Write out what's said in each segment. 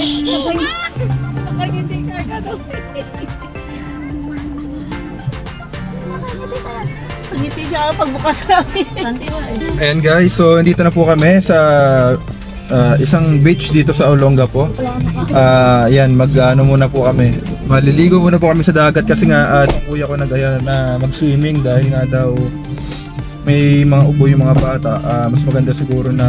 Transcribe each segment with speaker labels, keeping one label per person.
Speaker 1: Nakangiti ka agad. Ngiti siya pagbukas namin.
Speaker 2: Ayan guys, so dito na po kami sa isang beach dito sa Olongapo. Yan, mag-ano muna po kami. Maliligo muna po kami sa dagat kasi nga kuya ko nag-aya na mag-swimming dahil nga daw may mga ubo yung mga bata. Mas maganda siguro na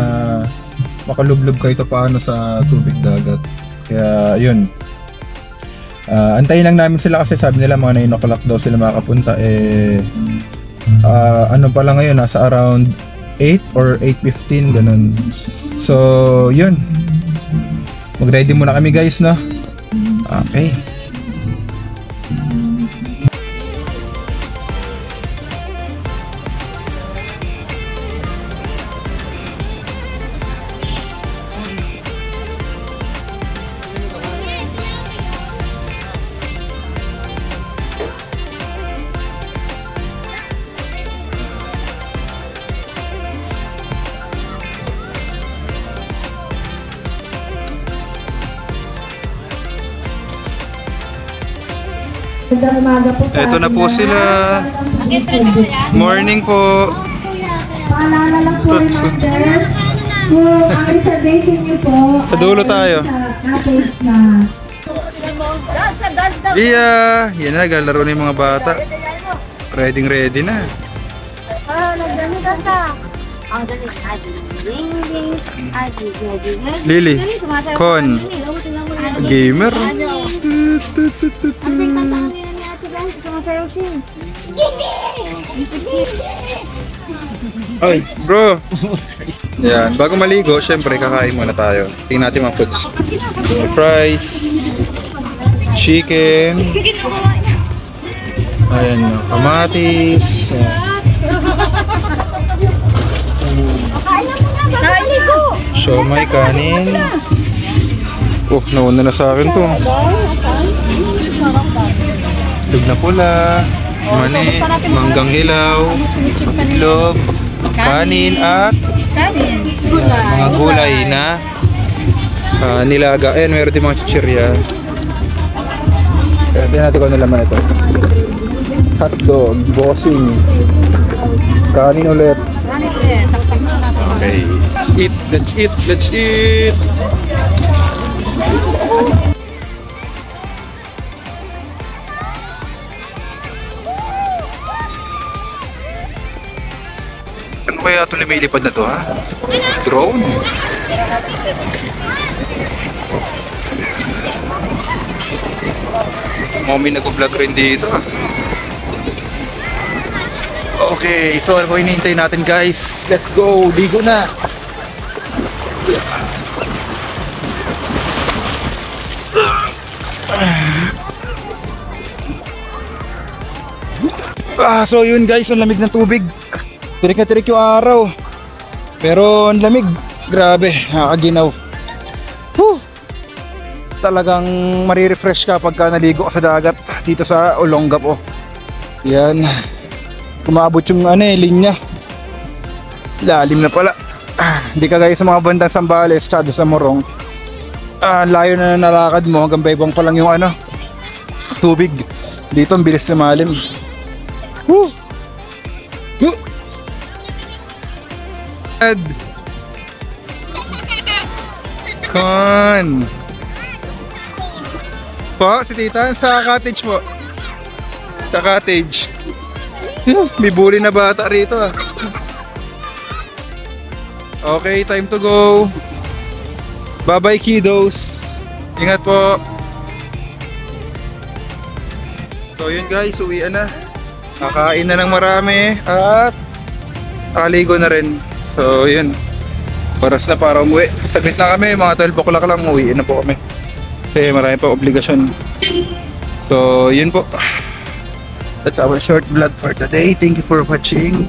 Speaker 2: makalublob kayo paano sa tubig dagat. Kaya yun. Antayin lang namin sila kasi sabi nila mga 9 o'clock daw sila makakapunta. Ano pala ngayon, nasa around 8 or 8:15 ganun. So yun, mag-ready muna kami guys, no? Okay. Ito na po sila. Morning po.
Speaker 3: Paalala lang po reminder. Ang reservation niyo po.
Speaker 2: Sa dulo tayo. Iya, yan na, naglalaro na yung mga bata. Ready na. Lily, Con, gamer. Ay, bro. Yan, bago maligo, syempre kakain muna tayo. Tingnan natin mga foods. Fries, chicken. Ayan, kamatis. Siomai, kanin. Oh, nauna na sa akin to. Itlog na pula, mani, manggang hilaw, itlog, kanin at mga gulay na nilaga. Ayan, meron din mga chichirya. Tingnan natin kung ano laman ito. Hotdog, bossing, kanin ulit. Okay, let's eat. Ano kaya ito lumilipad na to, ha? Drone? Mommy nag-vlog rin dito, ha? Okay, so ano po hinihintay natin guys? Let's go! Ligo na! So yun guys, ang lamig ng tubig. Tirik na tirik yung araw. Pero ang lamig, grabe, nakakaginaw. Talagang marirefresh ka pagka naligo ka sa dagat dito sa Olongapo. Yan. Kumabot yung linya. Lalim na pala. Hindi ka gaya sa mga bandang Sambales, tsado sa Morong. Layo na nalakad mo, hanggang baybang pa lang yung tubig. Dito ang bilis lumalim. Con. Po, si Tita sa cottage po. Sa cottage. May bully na bata rito, ah. Okay, time to go. Bye bye kiddos. Ingat po. So yun guys, uwian na. Kakain na ng marami at kaligo na rin. So yun, oras na para umuwi. Saglit na kami, mga 12 o'clock lang uwiin na po kami kasi marami pa obligasyon. So yun po, that's our short vlog for today. Thank you for watching.